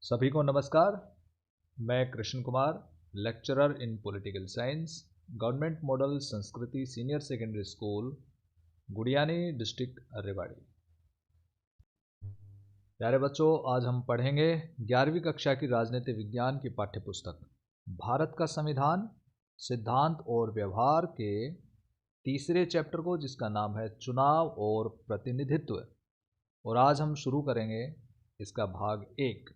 सभी को नमस्कार। मैं Krishan Kumar, lecturer in political science, government model Sanskriti senior secondary school, Gudiyani district Rewari. प्यारे बच्चों, आज हम पढ़ेंगे 11वीं कक्षा की राजनीति विज्ञान की पाठ्यपुस्तक भारत का संविधान, सिद्धांत और व्यवहार के तीसरे चैप्टर को, जिसका नाम है चुनाव और प्रतिनिधित्व। और आज हम शुरू करेंगे इसका भाग 1।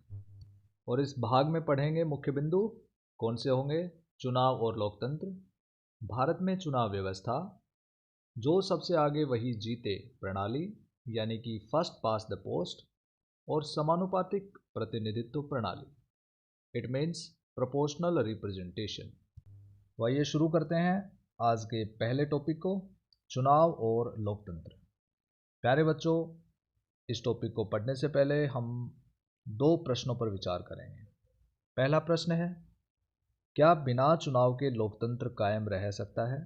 और इस भाग में पढ़ेंगे मुख्य बिंदु कौन से होंगे: चुनाव और लोकतंत्र, भारत में चुनाव व्यवस्था, जो सबसे आगे वही जीते प्रणाली यानी कि फर्स्ट पास द पोस्ट, और समानुपातिक प्रतिनिधित्व प्रणाली, इट मीन्स प्रोपोर्शनल रिप्रेजेंटेशन। तो आइए शुरू करते हैं आज के पहले टॉपिक को, चुनाव और लोकतंत्र। प्यारे बच्चों, इस टॉपिक को पढ़ने से पहले हम दो प्रश्नों पर विचार करेंगे। पहला प्रश्न है, क्या बिना चुनाव के लोकतंत्र कायम रह सकता है?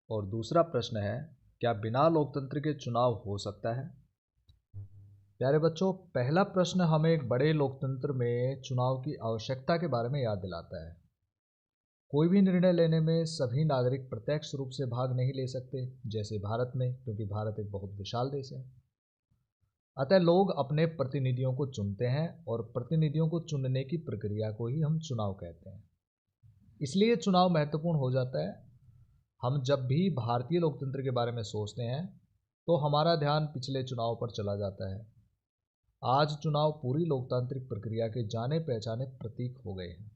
और दूसरा प्रश्न है, क्या बिना लोकतंत्र के चुनाव हो सकता है? प्यारे बच्चों, पहला प्रश्न हमें एक बड़े लोकतंत्र में चुनाव की आवश्यकता के बारे में याद दिलाता है। कोई भी निर्णय लेने में सभी नागरिक प्रत्यक्ष रूप से भाग नहीं ले सकते, जैसे भारत में, क्योंकि भारत एक बहुत विशाल देश है। अतः लोग अपने प्रतिनिधियों को चुनते हैं और प्रतिनिधियों को चुनने की प्रक्रिया को ही हम चुनाव कहते हैं। इसलिए चुनाव महत्वपूर्ण हो जाता है। हम जब भी भारतीय लोकतंत्र के बारे में सोचते हैं तो हमारा ध्यान पिछले चुनाव पर चला जाता है। आज चुनाव पूरी लोकतांत्रिक प्रक्रिया के जाने पहचाने प्रतीक हो गए हैं।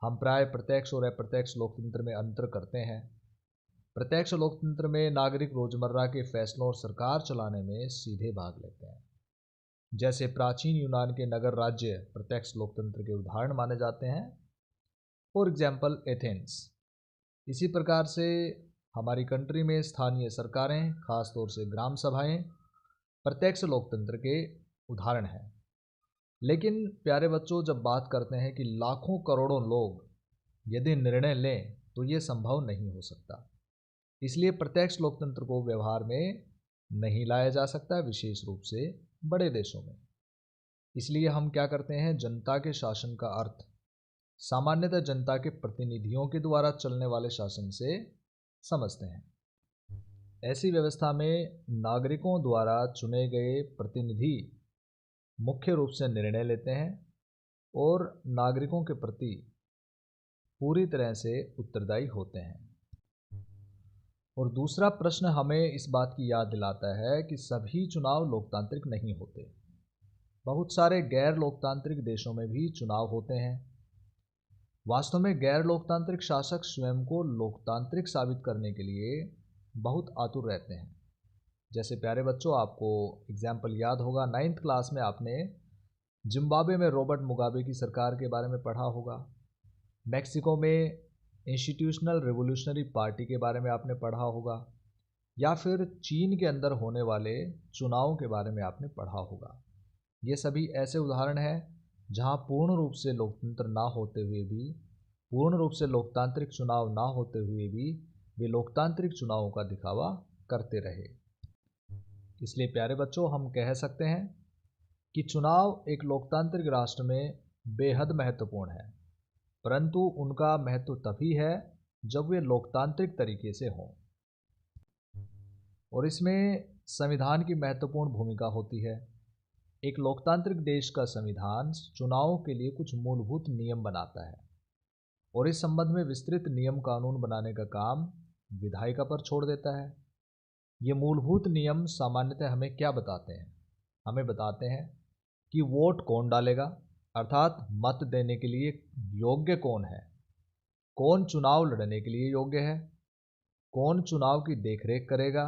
हम प्राय प्रत्यक्ष और अप्रत्यक्ष लोकतंत्र में अंतर करते हैं। प्रत्यक्ष लोकतंत्र में नागरिक रोजमर्रा के फैसलों और सरकार चलाने में सीधे भाग लेते हैं। जैसे प्राचीन यूनान के नगर राज्य प्रत्यक्ष लोकतंत्र के उदाहरण माने जाते हैं, फॉर एग्जाम्पल एथेंस। इसी प्रकार से हमारी कंट्री में स्थानीय सरकारें, खासतौर से ग्राम सभाएं, प्रत्यक्ष लोकतंत्र के उदाहरण हैं। लेकिन प्यारे बच्चों, जब बात करते हैं कि लाखों करोड़ों लोग यदि निर्णय लें तो ये संभव नहीं हो सकता। इसलिए प्रत्यक्ष लोकतंत्र को व्यवहार में नहीं लाया जा सकता, विशेष रूप से बड़े देशों में। इसलिए हम क्या करते हैं, जनता के शासन का अर्थ सामान्यतः जनता के प्रतिनिधियों के द्वारा चलने वाले शासन से समझते हैं। ऐसी व्यवस्था में नागरिकों द्वारा चुने गए प्रतिनिधि मुख्य रूप से निर्णय लेते हैं और नागरिकों के प्रति पूरी तरह से उत्तरदायी होते हैं। और दूसरा प्रश्न हमें इस बात की याद दिलाता है कि सभी चुनाव लोकतांत्रिक नहीं होते। बहुत सारे गैर लोकतांत्रिक देशों में भी चुनाव होते हैं। वास्तव में गैर लोकतांत्रिक शासक स्वयं को लोकतांत्रिक साबित करने के लिए बहुत आतुर रहते हैं। जैसे प्यारे बच्चों, आपको एग्जाम्पल याद होगा, 9th क्लास में आपने जिम्बाब्वे में रॉबर्ट मुगाबे की सरकार के बारे में पढ़ा होगा। मैक्सिको में इंस्टीट्यूशनल रिवोल्यूशनरी पार्टी के बारे में आपने पढ़ा होगा, या फिर चीन के अंदर होने वाले चुनावों के बारे में आपने पढ़ा होगा। ये सभी ऐसे उदाहरण हैं जहां पूर्ण रूप से लोकतंत्र ना होते हुए भी, पूर्ण रूप से लोकतांत्रिक चुनाव ना होते हुए भी वे लोकतांत्रिक चुनावों का दिखावा करते रहे। इसलिए प्यारे बच्चों, हम कह सकते हैं कि चुनाव एक लोकतांत्रिक राष्ट्र में बेहद महत्वपूर्ण है, परंतु उनका महत्व तभी है जब वे लोकतांत्रिक तरीके से हों। और इसमें संविधान की महत्वपूर्ण भूमिका होती है। एक लोकतांत्रिक देश का संविधान चुनावों के लिए कुछ मूलभूत नियम बनाता है और इस संबंध में विस्तृत नियम कानून बनाने का काम विधायिका पर छोड़ देता है। ये मूलभूत नियम सामान्यतः हमें क्या बताते हैं? हमें बताते हैं कि वोट कौन डालेगा, अर्थात मत देने के लिए योग्य कौन है, कौन चुनाव लड़ने के लिए योग्य है, कौन चुनाव की देखरेख करेगा,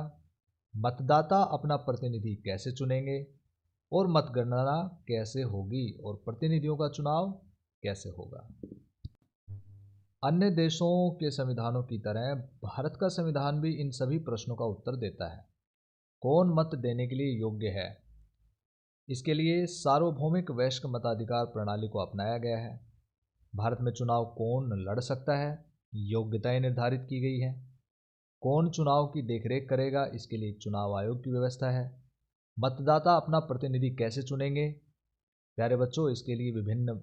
मतदाता अपना प्रतिनिधि कैसे चुनेंगे, और मतगणना कैसे होगी, और प्रतिनिधियों का चुनाव कैसे होगा। अन्य देशों के संविधानों की तरह भारत का संविधान भी इन सभी प्रश्नों का उत्तर देता है। कौन मत देने के लिए योग्य है, इसके लिए सार्वभौमिक वयस्क मताधिकार प्रणाली को अपनाया गया है। भारत में चुनाव कौन लड़ सकता है, योग्यताएं निर्धारित की गई हैं। कौन चुनाव की देखरेख करेगा, इसके लिए चुनाव आयोग की व्यवस्था है। मतदाता अपना प्रतिनिधि कैसे चुनेंगे, प्यारे बच्चों, इसके लिए विभिन्न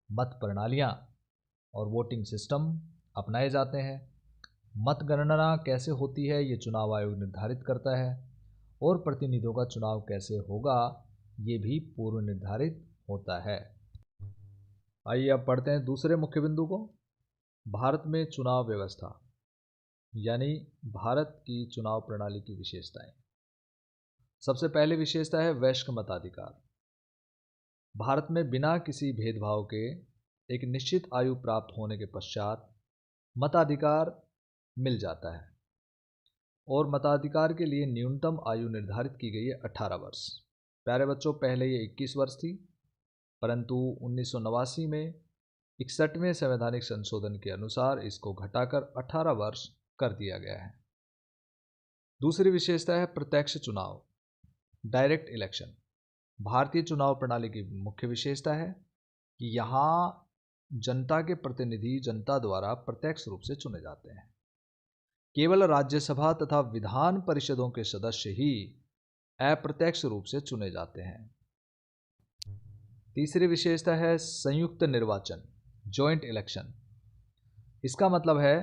मत प्रणालियाँ और वोटिंग सिस्टम अपनाए जाते हैं। मतगणना कैसे होती है ये चुनाव आयोग निर्धारित करता है, और प्रतिनिधियों का चुनाव कैसे होगा ये भी पूर्व निर्धारित होता है। आइए अब पढ़ते हैं दूसरे मुख्य बिंदु को, भारत में चुनाव व्यवस्था यानी भारत की चुनाव प्रणाली की विशेषताएं। सबसे पहली विशेषता है वैश्विक मताधिकार। भारत में बिना किसी भेदभाव के एक निश्चित आयु प्राप्त होने के पश्चात मताधिकार मिल जाता है, और मताधिकार के लिए न्यूनतम आयु निर्धारित की गई है 18 वर्ष। प्यारे बच्चों, पहले ये 21 वर्ष थी, परंतु 1989 में 61वें संवैधानिक संशोधन के अनुसार इसको घटाकर 18 वर्ष कर दिया गया है। दूसरी विशेषता है प्रत्यक्ष चुनाव, डायरेक्ट इलेक्शन। भारतीय चुनाव प्रणाली की मुख्य विशेषता है कि यहाँ जनता के प्रतिनिधि जनता द्वारा प्रत्यक्ष रूप से चुने जाते हैं। केवल राज्यसभा तथा विधान परिषदों के सदस्य ही अप्रत्यक्ष रूप से चुने जाते हैं। तीसरी विशेषता है संयुक्त निर्वाचन, जॉइंट इलेक्शन। इसका मतलब है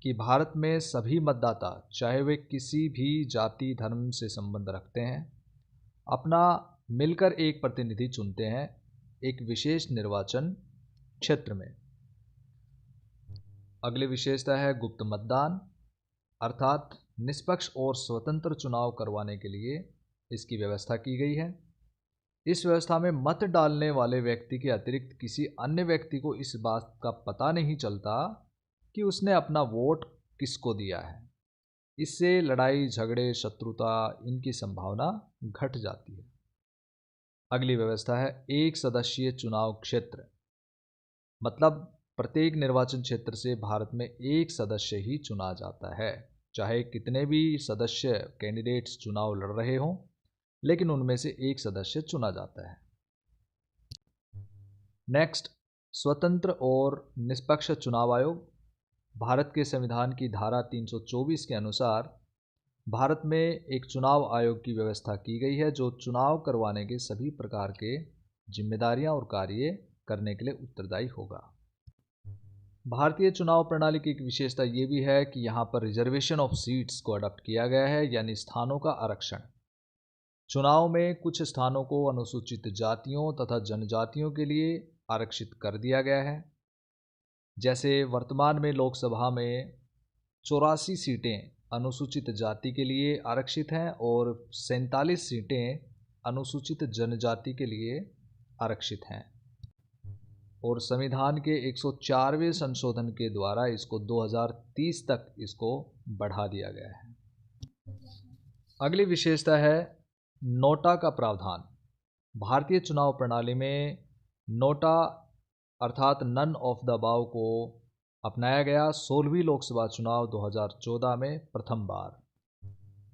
कि भारत में सभी मतदाता, चाहे वे किसी भी जाति धर्म से संबंध रखते हैं, अपना मिलकर एक प्रतिनिधि चुनते हैं एक विशेष निर्वाचन क्षेत्र में। अगली विशेषता है गुप्त मतदान, अर्थात निष्पक्ष और स्वतंत्र चुनाव करवाने के लिए इसकी व्यवस्था की गई है। इस व्यवस्था में मत डालने वाले व्यक्ति के अतिरिक्त किसी अन्य व्यक्ति को इस बात का पता नहीं चलता कि उसने अपना वोट किसको दिया है। इससे लड़ाई झगड़े, शत्रुता, इनकी संभावना घट जाती है। अगली व्यवस्था है एक सदस्यीय चुनाव क्षेत्र, मतलब प्रत्येक निर्वाचन क्षेत्र से भारत में एक सदस्य ही चुना जाता है, चाहे कितने भी सदस्य कैंडिडेट्स चुनाव लड़ रहे हों, लेकिन उनमें से एक सदस्य चुना जाता है। नेक्स्ट, स्वतंत्र और निष्पक्ष चुनाव आयोग। भारत के संविधान की धारा 324 के अनुसार भारत में एक चुनाव आयोग की व्यवस्था की गई है, जो चुनाव करवाने के सभी प्रकार के जिम्मेदारियां और कार्य करने के लिए उत्तरदायी होगा। भारतीय चुनाव प्रणाली की एक विशेषता ये भी है कि यहाँ पर रिजर्वेशन ऑफ सीट्स को अडॉप्ट किया गया है, यानी स्थानों का आरक्षण। चुनाव में कुछ स्थानों को अनुसूचित जातियों तथा जनजातियों के लिए आरक्षित कर दिया गया है। जैसे वर्तमान में लोकसभा में 84 सीटें अनुसूचित जाति के लिए आरक्षित हैं और 47 सीटें अनुसूचित जनजाति के लिए आरक्षित हैं, और संविधान के 104वें संशोधन के द्वारा इसको 2030 तक इसको बढ़ा दिया गया है। अगली विशेषता है नोटा का प्रावधान। भारतीय चुनाव प्रणाली में नोटा अर्थात नन ऑफ द अबाव को अपनाया गया 16वीं लोकसभा चुनाव 2014 में प्रथम बार।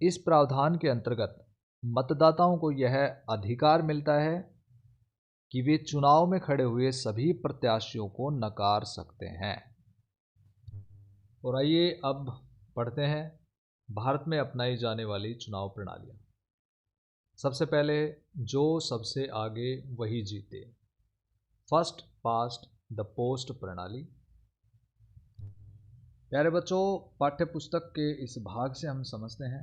इस प्रावधान के अंतर्गत मतदाताओं को यह अधिकार मिलता है कि वे चुनाव में खड़े हुए सभी प्रत्याशियों को नकार सकते हैं। और आइए अब पढ़ते हैं भारत में अपनाई जाने वाली चुनाव प्रणालियाँ। सबसे पहले, जो सबसे आगे वही जीते, फर्स्ट पास्ट द पोस्ट प्रणाली। प्यारे बच्चों, पाठ्य पुस्तक के इस भाग से हम समझते हैं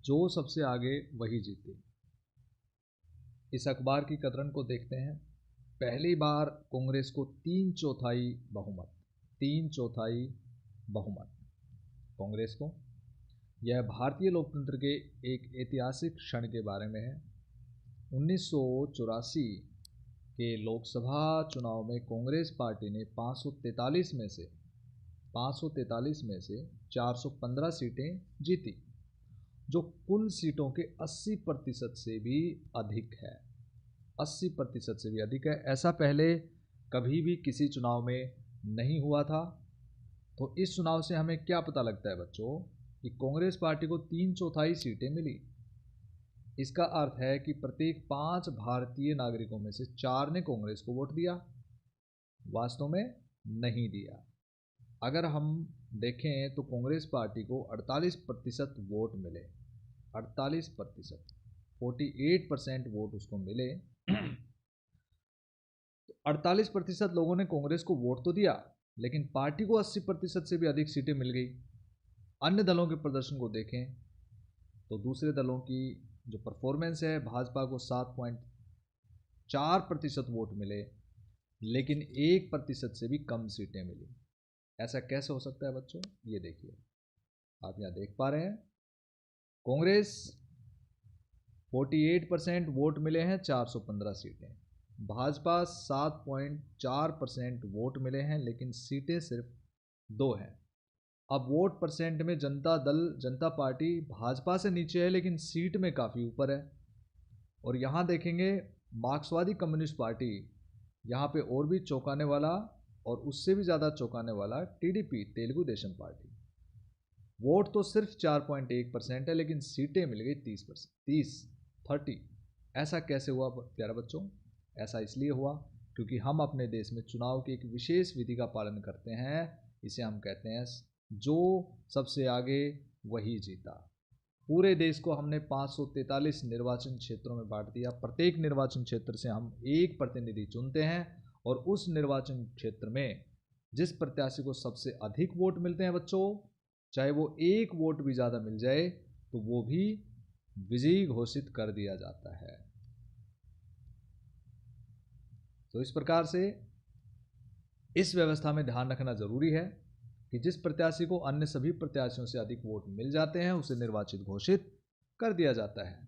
जो सबसे आगे वही जीते। इस अखबार की कतरन को देखते हैं। पहली बार कांग्रेस को 3/4 बहुमत कांग्रेस को। यह भारतीय लोकतंत्र के एक ऐतिहासिक क्षण के बारे में है। 1984 के लोकसभा चुनाव में कांग्रेस पार्टी ने 543 में से 415 सीटें जीती, जो कुल सीटों के 80% से भी अधिक है। 80% से भी अधिक है। ऐसा पहले कभी भी किसी चुनाव में नहीं हुआ था। तो इस चुनाव से हमें क्या पता लगता है बच्चों कि कांग्रेस पार्टी को 3/4 सीटें मिली। इसका अर्थ है कि प्रत्येक 5 भारतीय नागरिकों में से 4 ने कांग्रेस को वोट दिया, वास्तव में नहीं दिया। अगर हम देखें तो कांग्रेस पार्टी को 48% वोट मिले, 48%, 48% वोट उसको मिले। 48% लोगों ने कांग्रेस को वोट तो दिया, लेकिन पार्टी को 80% से भी अधिक सीटें मिल गई। अन्य दलों के प्रदर्शन को देखें तो दूसरे दलों की जो परफॉर्मेंस है, भाजपा को 7.4% वोट मिले, लेकिन 1% से भी कम सीटें मिली। ऐसा कैसे हो सकता है बच्चों? ये देखिए, आप यहाँ देख पा रहे हैं, कांग्रेस 48% वोट मिले हैं, 415 सीटें। भाजपा 7.4% वोट मिले हैं, लेकिन सीटें सिर्फ 2 हैं। अब वोट परसेंट में जनता पार्टी भाजपा से नीचे है, लेकिन सीट में काफ़ी ऊपर है। और यहाँ देखेंगे मार्क्सवादी कम्युनिस्ट पार्टी, यहाँ पे और भी चौंकाने वाला और उससे भी ज़्यादा चौंकाने वाला TDP, Telugu Desam party, vote तो सिर्फ 4.1% है, लेकिन सीटें मिल गई 30। ऐसा कैसे हुआ प्यारे बच्चों? ऐसा इसलिए हुआ क्योंकि हम अपने देश में चुनाव की एक विशेष विधि का पालन करते हैं। इसे हम कहते हैं जो सबसे आगे वही जीता। पूरे देश को हमने 543 निर्वाचन क्षेत्रों में बांट दिया। प्रत्येक निर्वाचन क्षेत्र से हम एक प्रतिनिधि चुनते हैं और उस निर्वाचन क्षेत्र में जिस प्रत्याशी को सबसे अधिक वोट मिलते हैं बच्चों, चाहे वो एक वोट भी ज़्यादा मिल जाए, तो वो भी विजयी घोषित कर दिया जाता है। तो इस प्रकार से इस व्यवस्था में ध्यान रखना जरूरी है कि जिस प्रत्याशी को अन्य सभी प्रत्याशियों से अधिक वोट मिल जाते हैं, उसे निर्वाचित घोषित कर दिया जाता है।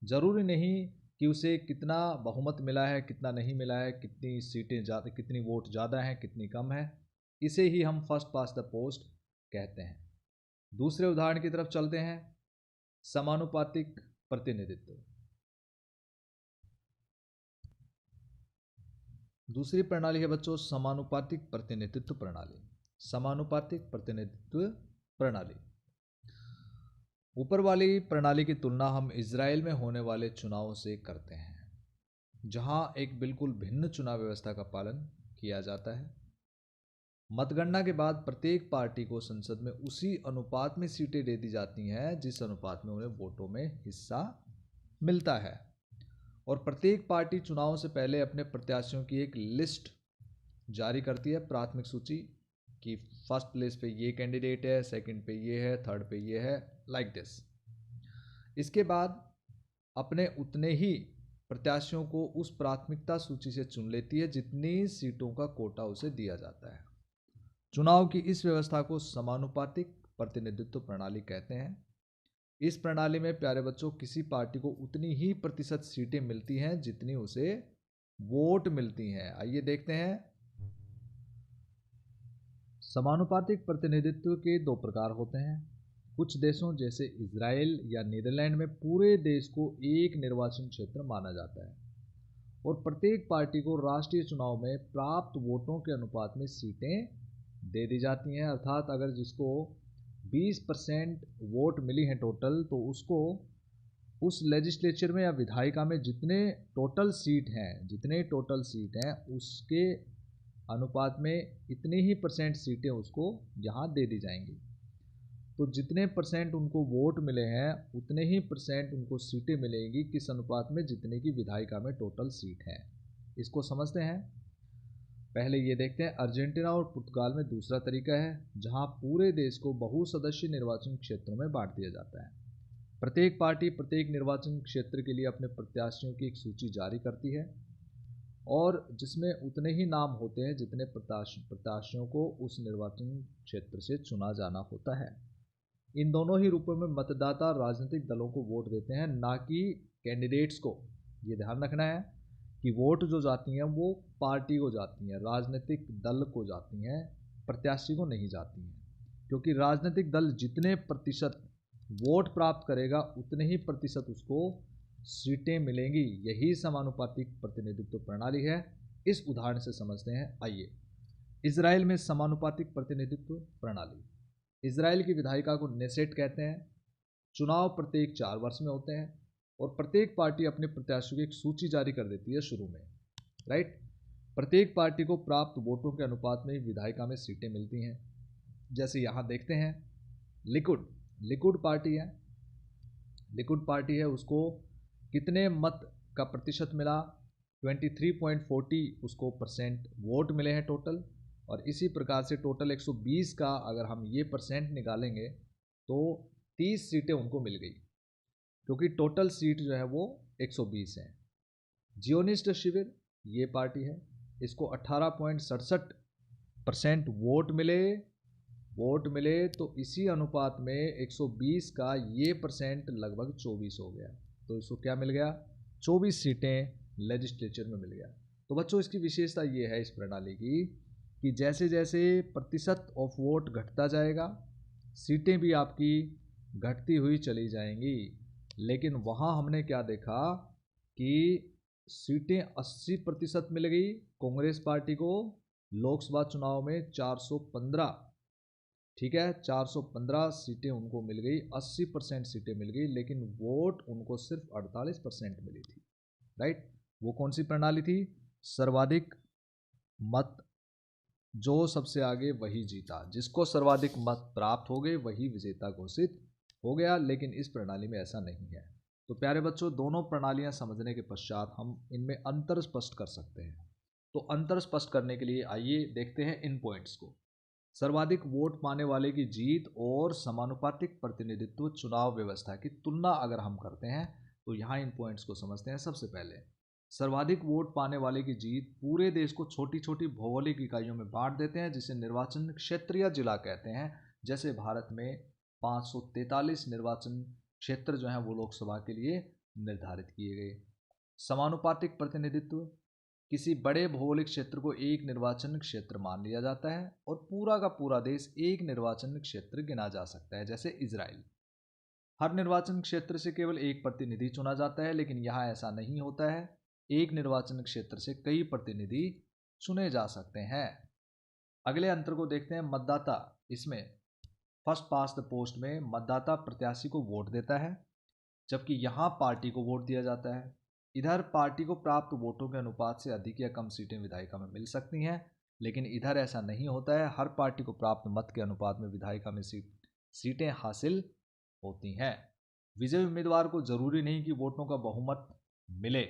जरूरी नहीं कि उसे कितना बहुमत मिला है, कितना नहीं मिला है, कितनी सीटें ज़्यादा, कितनी वोट ज़्यादा हैं, कितनी कम है। इसे ही हम फर्स्ट पास द पोस्ट कहते हैं। दूसरे उदाहरण की तरफ चलते हैं, समानुपातिक प्रतिनिधित्व। दूसरी प्रणाली है बच्चों समानुपातिक प्रतिनिधित्व प्रणाली। समानुपातिक प्रतिनिधित्व प्रणाली, ऊपर वाली प्रणाली की तुलना हम इजराइल में होने वाले चुनावों से करते हैं, जहां एक बिल्कुल भिन्न चुनाव व्यवस्था का पालन किया जाता है। मतगणना के बाद प्रत्येक पार्टी को संसद में उसी अनुपात में सीटें दे दी जाती हैं जिस अनुपात में उन्हें वोटों में हिस्सा मिलता है। और प्रत्येक पार्टी चुनाव से पहले अपने प्रत्याशियों की एक लिस्ट जारी करती है, प्राथमिक सूची कि फर्स्ट प्लेस पे ये कैंडिडेट है, सेकंड पे ये है, थर्ड पे ये है, लाइक दिस। इसके बाद अपने उतने ही प्रत्याशियों को उस प्राथमिकता सूची से चुन लेती है जितनी सीटों का कोटा उसे दिया जाता है। चुनाव की इस व्यवस्था को समानुपातिक प्रतिनिधित्व प्रणाली कहते हैं। इस प्रणाली में प्यारे बच्चों किसी पार्टी को उतनी ही प्रतिशत सीटें मिलती हैं जितनी उसे वोट मिलती हैं। आइए देखते हैं। समानुपातिक प्रतिनिधित्व के 2 प्रकार होते हैं। कुछ देशों जैसे इजराइल या नीदरलैंड में पूरे देश को एक निर्वाचन क्षेत्र माना जाता है और प्रत्येक पार्टी को राष्ट्रीय चुनाव में प्राप्त वोटों के अनुपात में सीटें दे दी जाती हैं। अर्थात अगर जिसको 20% वोट मिली हैं टोटल, तो उसको उस लेजिस्लेचर में या विधायिका में जितने टोटल सीट हैं उसके अनुपात में इतनी ही परसेंट सीटें उसको यहाँ दे दी जाएंगी। तो जितने परसेंट उनको वोट मिले हैं उतने ही परसेंट उनको सीटें मिलेंगी, किस अनुपात में? जितने की विधायिका में टोटल सीट है। इसको समझते हैं। पहले ये देखते हैं, अर्जेंटीना और पुर्तगाल में दूसरा तरीका है जहां पूरे देश को बहुसदस्यीय निर्वाचन क्षेत्रों में बांट दिया जाता है। प्रत्येक पार्टी प्रत्येक निर्वाचन क्षेत्र के लिए अपने प्रत्याशियों की एक सूची जारी करती है और जिसमें उतने ही नाम होते हैं जितने प्रत्याशियों को उस निर्वाचन क्षेत्र से चुना जाना होता है। इन दोनों ही रूपों में मतदाता राजनीतिक दलों को वोट देते हैं, ना कि कैंडिडेट्स को। ये ध्यान रखना है कि वोट जो जाती हैं वो पार्टी को जाती हैं, राजनीतिक दल को जाती हैं, प्रत्याशी को नहीं जाती हैं। क्योंकि राजनीतिक दल जितने प्रतिशत वोट प्राप्त करेगा उतने ही प्रतिशत उसको सीटें मिलेंगी। यही समानुपातिक प्रतिनिधित्व प्रणाली है। इस उदाहरण से समझते हैं। आइए, इजराइल में समानुपातिक प्रतिनिधित्व प्रणाली। इजराइल की विधायिका को नेसेट कहते हैं। चुनाव प्रत्येक 4 वर्ष में होते हैं और प्रत्येक पार्टी अपने प्रत्याशियों की एक सूची जारी कर देती है शुरू में, राइट। प्रत्येक पार्टी को प्राप्त वोटों के अनुपात में ही विधायिका में सीटें मिलती हैं। जैसे यहाँ देखते हैं, लिकुड पार्टी है, उसको कितने मत का प्रतिशत मिला? 23.40 उसको परसेंट वोट मिले हैं टोटल। और इसी प्रकार से टोटल 120 का अगर हम ये परसेंट निकालेंगे तो 30 सीटें उनको मिल गई, क्योंकि टोटल सीट जो है वो 120 हैं। जियोनिस्ट शिविर ये पार्टी है, इसको 18.67% वोट मिले तो इसी अनुपात में 120 का ये परसेंट लगभग 24 हो गया, तो इसको क्या मिल गया, 24 सीटें लेजिस्लेचर में मिल गया। तो बच्चों इसकी विशेषता ये है इस प्रणाली की कि जैसे जैसे प्रतिशत ऑफ वोट घटता जाएगा सीटें भी आपकी घटती हुई चली जाएंगी। लेकिन वहाँ हमने क्या देखा कि सीटें 80% मिल गई कांग्रेस पार्टी को लोकसभा चुनाव में 415, ठीक है, 415 सीटें उनको मिल गई, 80% सीटें मिल गई, लेकिन वोट उनको सिर्फ 48% मिली थी। राइट, वो कौन सी प्रणाली थी, सर्वाधिक मत जो सबसे आगे वही जीता, जिसको सर्वाधिक मत प्राप्त हो गए वही विजेता घोषित हो गया। लेकिन इस प्रणाली में ऐसा नहीं है। तो प्यारे बच्चों, दोनों प्रणालियां समझने के पश्चात हम इनमें अंतर स्पष्ट कर सकते हैं। तो अंतर स्पष्ट करने के लिए आइए देखते हैं इन पॉइंट्स को। सर्वाधिक वोट पाने वाले की जीत और समानुपातिक प्रतिनिधित्व चुनाव व्यवस्था की तुलना अगर हम करते हैं तो यहाँ इन पॉइंट्स को समझते हैं। सबसे पहले सर्वाधिक वोट पाने वाले की जीत पूरे देश को छोटी छोटी भौगोलिक इकाइयों में बांट देते हैं, जिसे निर्वाचन क्षेत्र या जिला कहते हैं। जैसे भारत में 543 निर्वाचन क्षेत्र जो हैं वो लोकसभा के लिए निर्धारित किए गए। समानुपातिक प्रतिनिधित्व, किसी बड़े भौगोलिक क्षेत्र को एक निर्वाचन क्षेत्र मान लिया जाता है और पूरा का पूरा देश एक निर्वाचन क्षेत्र गिना जा सकता है। जैसे इजराइल, हर निर्वाचन क्षेत्र से केवल एक प्रतिनिधि चुना जाता है, लेकिन यहाँ ऐसा नहीं होता है, एक निर्वाचन क्षेत्र से कई प्रतिनिधि चुने जा सकते हैं। अगले अंतर को देखते हैं, मतदाता। इसमें फर्स्ट पास द पोस्ट में मतदाता प्रत्याशी को वोट देता है, जबकि यहाँ पार्टी को वोट दिया जाता है। इधर पार्टी को प्राप्त वोटों के अनुपात से अधिक या कम सीटें विधायिका में मिल सकती हैं, लेकिन इधर ऐसा नहीं होता है, हर पार्टी को प्राप्त मत के अनुपात में विधायिका में सीटें हासिल होती हैं। विजयी उम्मीदवार को जरूरी नहीं कि वोटों का बहुमत मिले,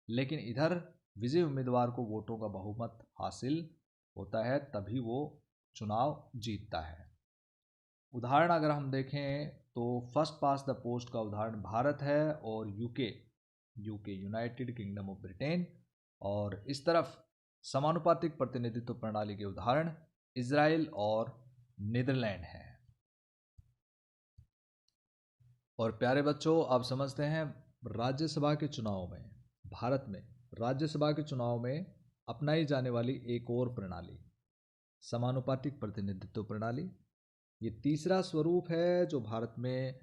लेकिन इधर विजयी उम्मीदवार को वोटों का बहुमत हासिल होता है, तभी वो चुनाव जीतता है। उदाहरण अगर हम देखें तो फर्स्ट पास द पोस्ट का उदाहरण भारत है और UK United kingdom of Britain, और इस तरफ समानुपातिक प्रतिनिधित्व प्रणाली के उदाहरण इजराइल और नीदरलैंड है। और प्यारे बच्चों, आप समझते हैं राज्यसभा के चुनाव में, भारत में राज्यसभा के चुनाव में अपनाई जाने वाली एक और प्रणाली समानुपातिक प्रतिनिधित्व प्रणाली। ये तीसरा स्वरूप है जो भारत में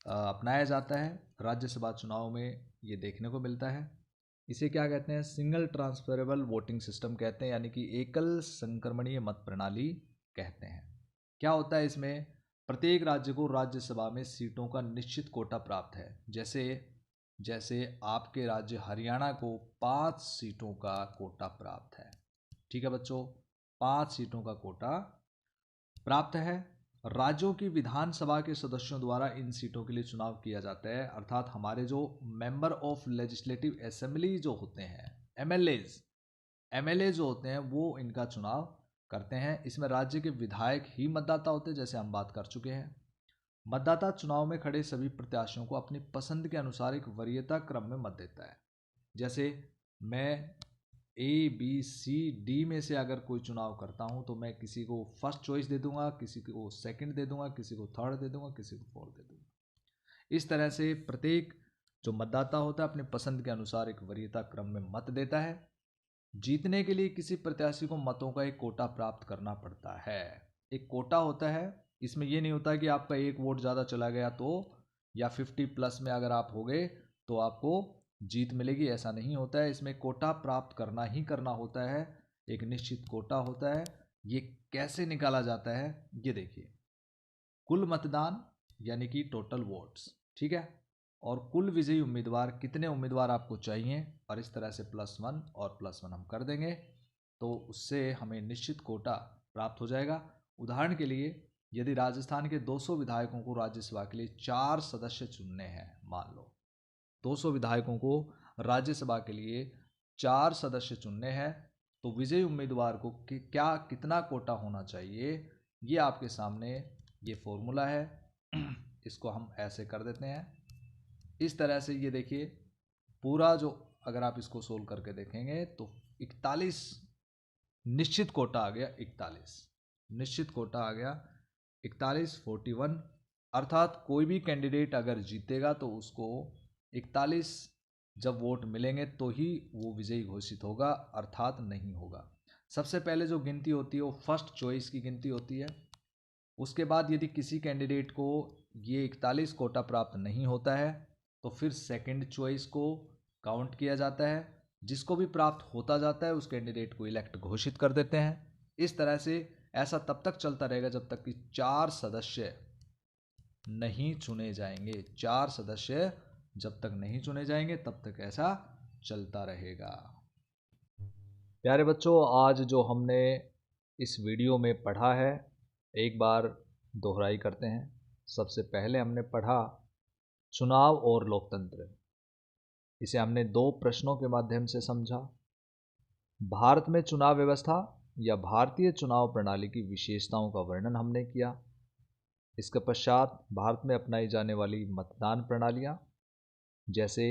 अपनाया जाता है राज्यसभा चुनाव में, ये देखने को मिलता है। इसे क्या कहते हैं, सिंगल ट्रांसफरेबल वोटिंग सिस्टम कहते हैं, यानी कि एकल संक्रमणीय मत प्रणाली कहते हैं। क्या होता है इसमें, प्रत्येक राज्य को राज्यसभा में सीटों का निश्चित कोटा प्राप्त है। जैसे आपके राज्य हरियाणा को 5 सीटों का कोटा प्राप्त है। ठीक है बच्चों, 5 सीटों का कोटा प्राप्त है। राज्यों की विधानसभा के सदस्यों द्वारा इन सीटों के लिए चुनाव किया जाता है, अर्थात हमारे जो मेंबर ऑफ लेजिस्लेटिव असेंबली जो होते हैं, एमएलए जो होते हैं, वो इनका चुनाव करते हैं। इसमें राज्य के विधायक ही मतदाता होते हैं, जैसे हम बात कर चुके हैं। मतदाता चुनाव में खड़े सभी प्रत्याशियों को अपनी पसंद के अनुसार एक वरीयता क्रम में मत देता है। जैसे मैं ABCD में से अगर कोई चुनाव करता हूं तो मैं किसी को फर्स्ट चॉइस दे दूंगा, किसी को सेकंड दे दूंगा, किसी को थर्ड दे दूंगा, किसी को फोर्थ दे दूंगा। इस तरह से प्रत्येक जो मतदाता होता है अपनी पसंद के अनुसार एक वरीयता क्रम में मत देता है। जीतने के लिए किसी प्रत्याशी को मतों का एक कोटा प्राप्त करना पड़ता है। एक कोटा होता है, इसमें यह नहीं होता कि आपका एक वोट ज़्यादा चला गया तो, या 50+ में अगर आप हो गए तो आपको जीत मिलेगी, ऐसा नहीं होता है। इसमें कोटा प्राप्त करना ही करना होता है, एक निश्चित कोटा होता है। ये कैसे निकाला जाता है ये देखिए, कुल मतदान यानी कि टोटल वोट्स, ठीक है, और कुल विजयी उम्मीदवार, कितने उम्मीदवार आपको चाहिए, और इस तरह से +1 और +1 हम कर देंगे तो उससे हमें निश्चित कोटा प्राप्त हो जाएगा। उदाहरण के लिए यदि राजस्थान के 200 विधायकों को राज्यसभा के लिए 4 सदस्य चुनने हैं, मान लो 200 विधायकों को राज्यसभा के लिए 4 सदस्य चुनने हैं, तो विजयी उम्मीदवार को क्या कितना कोटा होना चाहिए, ये आपके सामने ये फॉर्मूला है। इसको हम ऐसे कर देते हैं, इस तरह से। ये देखिए पूरा जो, अगर आप इसको सोल्व करके देखेंगे तो 41 निश्चित कोटा आ गया, 41 निश्चित कोटा आ गया, 41 41, अर्थात कोई भी कैंडिडेट अगर जीतेगा तो उसको 41 जब वोट मिलेंगे तो ही वो विजयी घोषित होगा, अर्थात नहीं होगा। सबसे पहले जो गिनती होती है वो फर्स्ट चॉइस की गिनती होती है। उसके बाद यदि किसी कैंडिडेट को ये 41 कोटा प्राप्त नहीं होता है तो फिर सेकंड चॉइस को काउंट किया जाता है। जिसको भी प्राप्त होता जाता है उस कैंडिडेट को इलेक्ट घोषित कर देते हैं। इस तरह से ऐसा तब तक चलता रहेगा जब तक कि 4 सदस्य नहीं चुने जाएंगे। 4 सदस्य जब तक नहीं चुने जाएंगे तब तक ऐसा चलता रहेगा। प्यारे बच्चों, आज जो हमने इस वीडियो में पढ़ा है एक बार दोहराई करते हैं। सबसे पहले हमने पढ़ा चुनाव और लोकतंत्र। इसे हमने 2 प्रश्नों के माध्यम से समझा। भारत में चुनाव व्यवस्था या भारतीय चुनाव प्रणाली की विशेषताओं का वर्णन हमने किया। इसके पश्चात भारत में अपनाई जाने वाली मतदान प्रणालियां, जैसे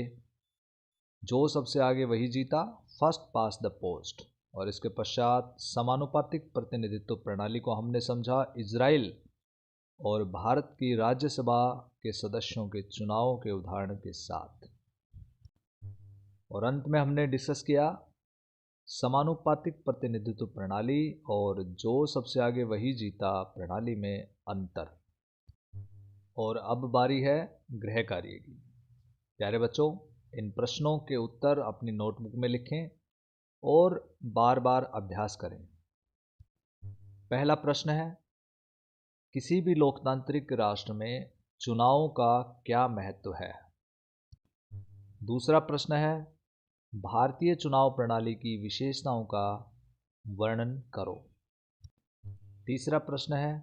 जो सबसे आगे वही जीता, फर्स्ट पास द पोस्ट। और इसके पश्चात समानुपातिक प्रतिनिधित्व प्रणाली को हमने समझा इजराइल और भारत की राज्यसभा के सदस्यों के चुनावों के उदाहरण के साथ। और अंत में हमने डिस्कस किया समानुपातिक प्रतिनिधित्व प्रणाली और जो सबसे आगे वही जीता प्रणाली में अंतर। और अब बारी है गृह कार्य की। प्यारे बच्चों, इन प्रश्नों के उत्तर अपनी नोटबुक में लिखें और बार बार अभ्यास करें। पहला प्रश्न है, किसी भी लोकतांत्रिक राष्ट्र में चुनावों का क्या महत्व है? दूसरा प्रश्न है, भारतीय चुनाव प्रणाली की विशेषताओं का वर्णन करो। तीसरा प्रश्न है,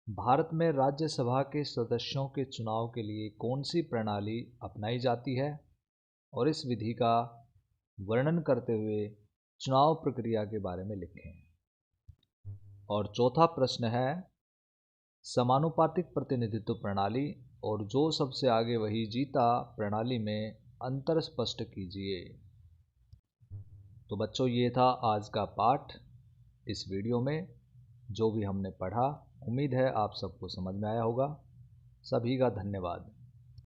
भारत में राज्यसभा के सदस्यों के चुनाव के लिए कौन सी प्रणाली अपनाई जाती है और इस विधि का वर्णन करते हुए चुनाव प्रक्रिया के बारे में लिखें। और चौथा प्रश्न है, समानुपातिक प्रतिनिधित्व प्रणाली और जो सबसे आगे वही जीता प्रणाली में अंतर स्पष्ट कीजिए। तो बच्चों, ये था आज का पाठ। इस वीडियो में जो भी हमने पढ़ा, उम्मीद है आप सबको समझ में आया होगा। सभी का धन्यवाद।